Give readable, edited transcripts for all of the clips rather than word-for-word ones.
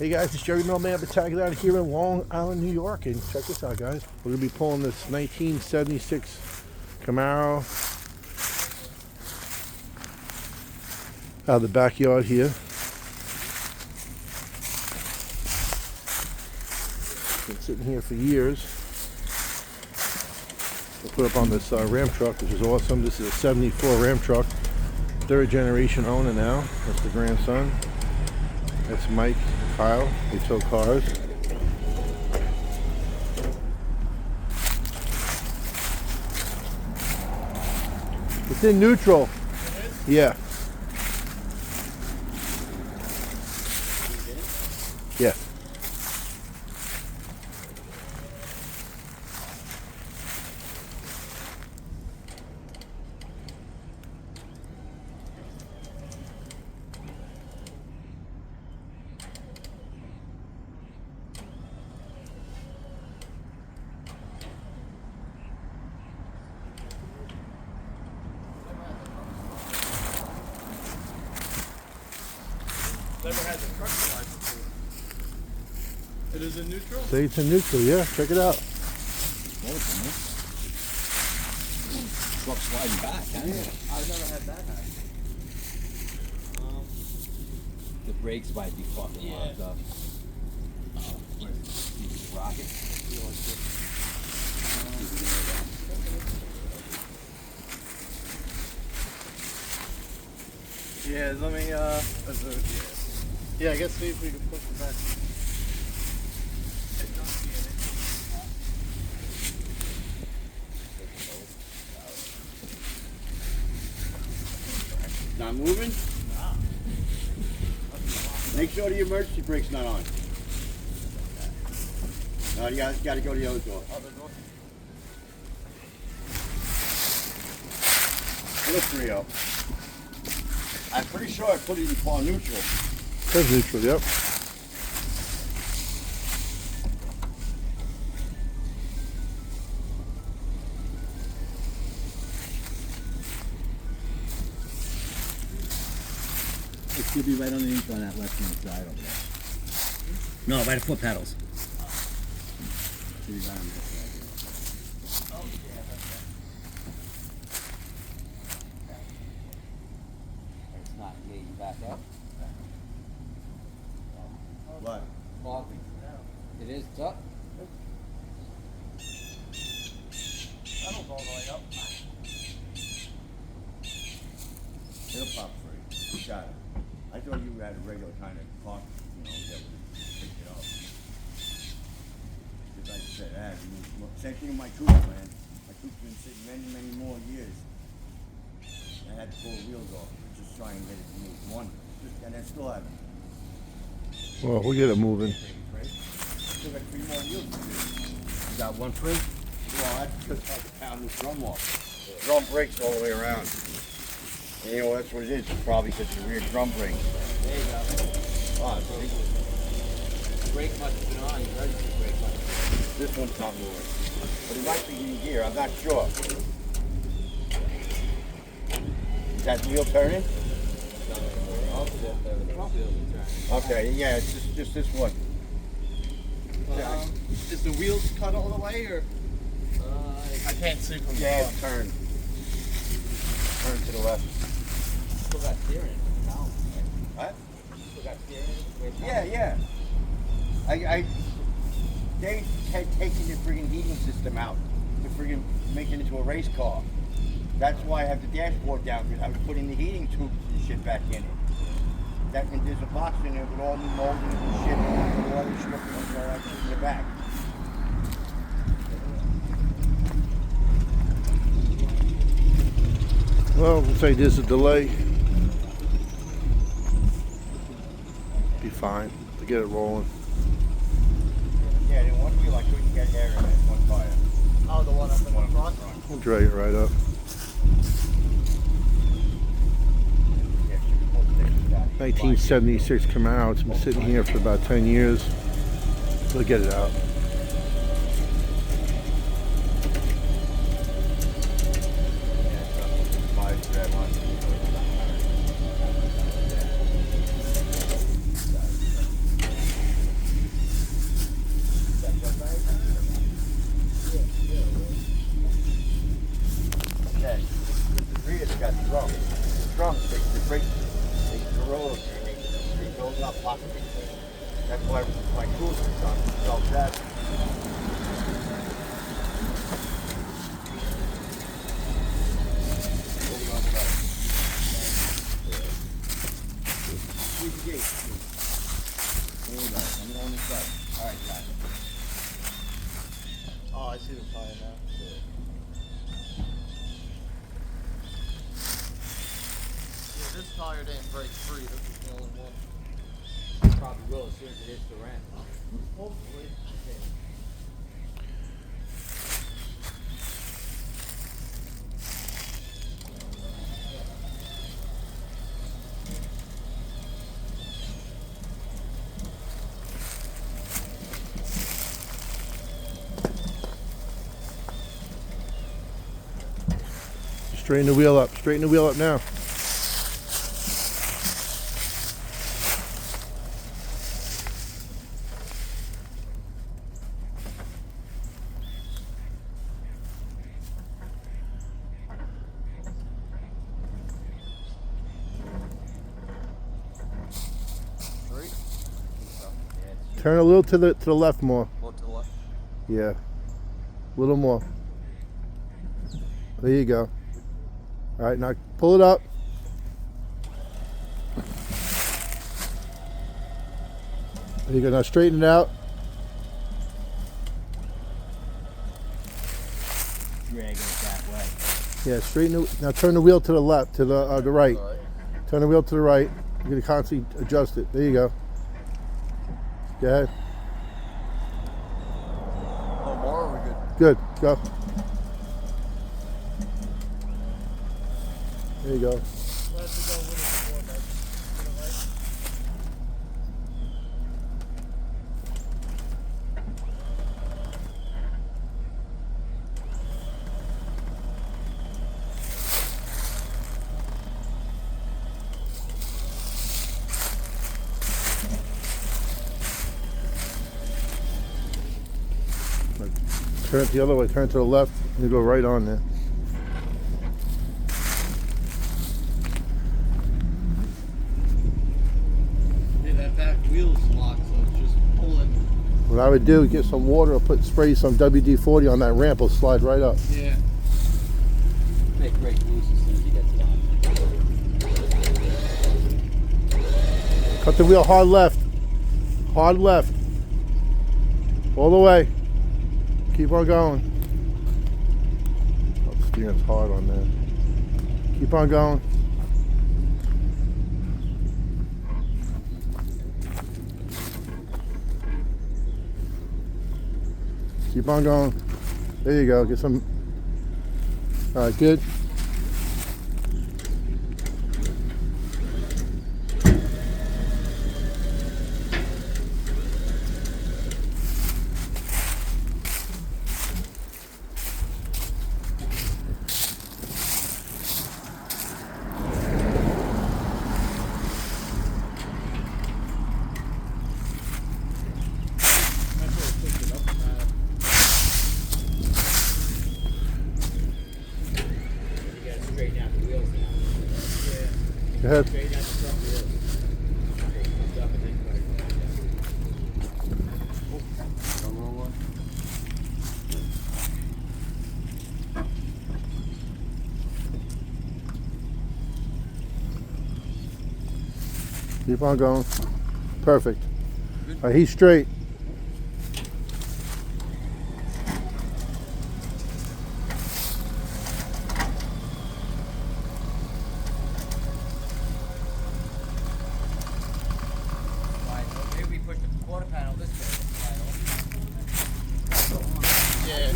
Hey guys, it's Jerry Mailman Battalion out here in Long Island, New York, and check this out, guys. We're gonna be pulling this 1976 Camaro out of the backyard here. Been sitting here for years. We'll put up on this Ram truck, which is awesome. This is a 74 Ram truck, third generation owner now. That's the grandson. That's Mike and Kyle. They tow cars. It's in neutral. Yeah. Yeah. Never had the truck slide before. It is in neutral? Say it's in neutral, yeah. Check it out. Truck sliding back, huh? Yeah. I've never had that happen. The brakes might be fucking locked up. Rocket. Yeah, let me, yeah, I guess see if we can push it back. Not moving? Nah. Make sure the emergency brake's not on. No, you gotta go to the other door. Little 3-0. I'm pretty sure I put it in far neutral. That's neutral, yep. It should be right underneath on that left hand side over there. No, by the foot pedals. Should be right on that side. Oh, yeah, that's right. It's not gating back up. What? Well, it is up. That'll go all the way up. It'll pop free. You got it. I thought you had a regular kind of clock, that would pick it up. Because like I said, same thing with my coupe, man. My coupe's been sitting many, many more years. I had to pull the wheels off, just try and get it to move. And I still haven't. Well, we'll get it moving. Still got 3 more wheels to do. You got one free? Well, that's because I had to pound this drum off. The drum breaks all the way around. And that's what it is. It's probably because the rear drum brake. There you go. Oh, see? Brake must have been on. You heard the brake must have This one's not moving. But it might be in gear. I'm not sure. Is that wheel turning? Okay, yeah, it's just this one. Is the wheels cut all the way, or? I can't see from the Yeah, front. turn. Turn to the left. Still got steering now. What? Still got steering. Yeah. They had taken the friggin' heating system out to friggin' make it into a race car. That's why I have the dashboard down, because I was putting the heating tubes and shit back in it. And there's a box in there with all the moldings and shit, and all the stripping and all that shit in the back. Well, we'll say there's a delay. Be fine to get it rolling. Yeah, in one wheel I couldn't get air in it, one tire. Oh, the one up in the front? We'll drag it right up. Yeah, she was supposed to take it back. 1976 Camaro. It's been sitting here for about 10 years. We'll get it out. That's why my tools are self-savvy. Squeeze the gate. There we go. I'm on this side. All right, got it. Oh, I see the tire now. Yeah, this tire didn't break free. This is the only one. Probably will as soon as it hits the ramp. Hopefully. Straighten the wheel up. Straighten the wheel up now. Straight? Turn a little to the left more. More to the left. Yeah. A little more. There you go. All right, now pull it up. There you go. Now straighten it out. Drag it that way. Yeah, straighten it. Now turn the wheel to the left, to the right. All right. Turn the wheel to the right. You're gonna constantly adjust it. There you go. Go ahead. No more, or are we good? Good. Go. There you go. Let's go with it more, man. To the right. Turn it the other way. Turn it to the left. You go right on there. Yeah, that back wheel's locked, so it's just pulling. What I would do is get some water or spray some WD-40 on that ramp. It'll slide right up. Yeah. Make break loose as soon as you get to the Cut the wheel hard left. Hard left. All the way. Keep on going. Oh, the steering's hard on there. Keep on going. Keep on going. There you go. Get some. All right, good. Go ahead. Keep on going. Perfect. All right, he's straight. Maybe we push the quarter panel this way. Yeah.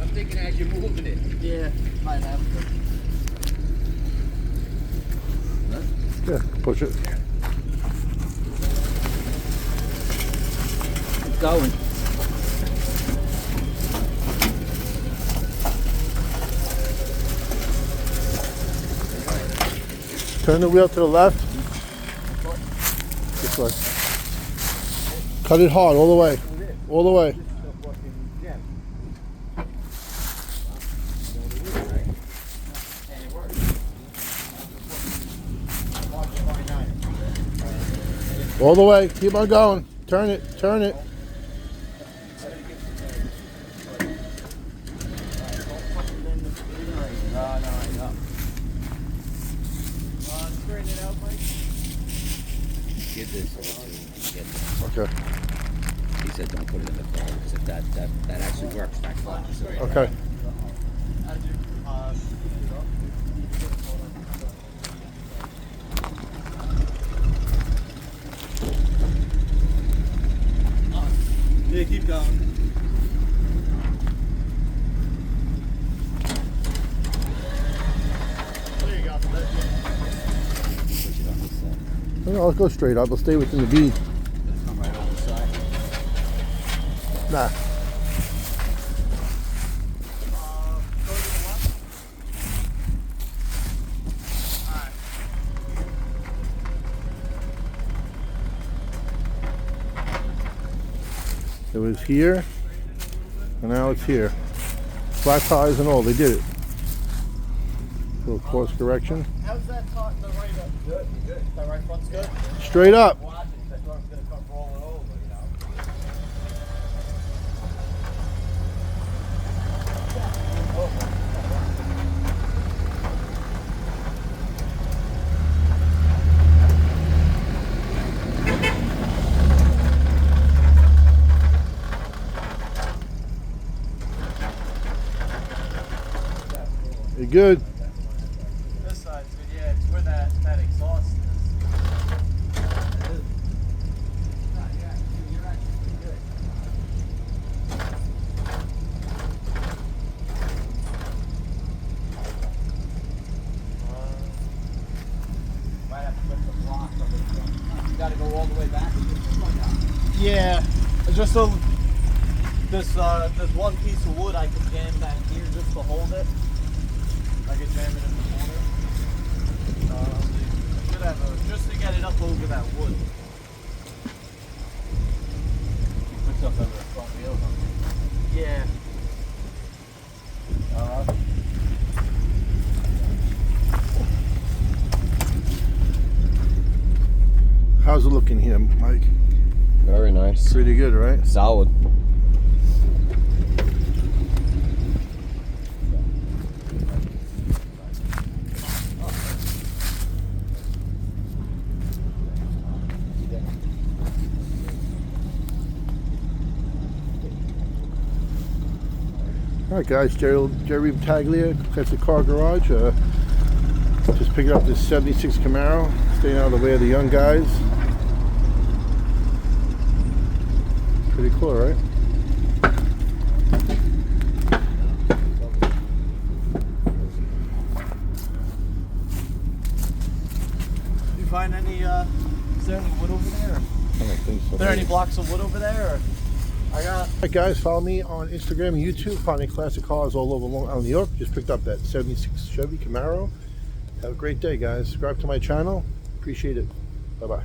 I'm thinking as you're moving it. Yeah. Might have to. Yeah, push it. It's going. Turn the wheel to the left. This way. Cut it hard, all the way. All the way. All the way. Keep on going. Turn it. Turn it. Straighten it out, Mike. Give this to get this. Okay. He said don't put it in the car because if that actually works, that clock. Okay. As you, yeah, keep going. There you go. Push it on this side. No, I'll go straight up. I'll stay within the bead. Let's come right over the side. Nah. Go to the left. Alright. It was here, and now it's here. Flat tires and all. They did it. Little course correction. How's that caught the right up? Good, good. That right front's good? Straight up. Watch it, that car's gonna come rolling over, you know. You're good. This side's good, yeah, it's where that exhaust is. You're actually good. Might have to put some blocks on the front. You gotta go all the way back. Yeah, just so there's one piece of wood I can jam back here just to hold it. I can jam it in the corner. Should have just to get it up over that wood. Put stuff over the front wheels. Yeah. How's it looking here, Mike? Very nice. Pretty good, right? Solid. All right, guys. Jerry Taglia, Classic Car Garage. Just picking up this '76 Camaro. Staying out of the way of the young guys. Pretty cool, right? Did you find any, is there any wood over there? I don't think so. Are there any blocks of wood over there? Or? I got. All right, guys, follow me on Instagram and YouTube. Find me classic cars all over Long Island, New York. Just picked up that '76 Chevy Camaro. Have a great day, guys. Subscribe to my channel. Appreciate it. Bye-bye.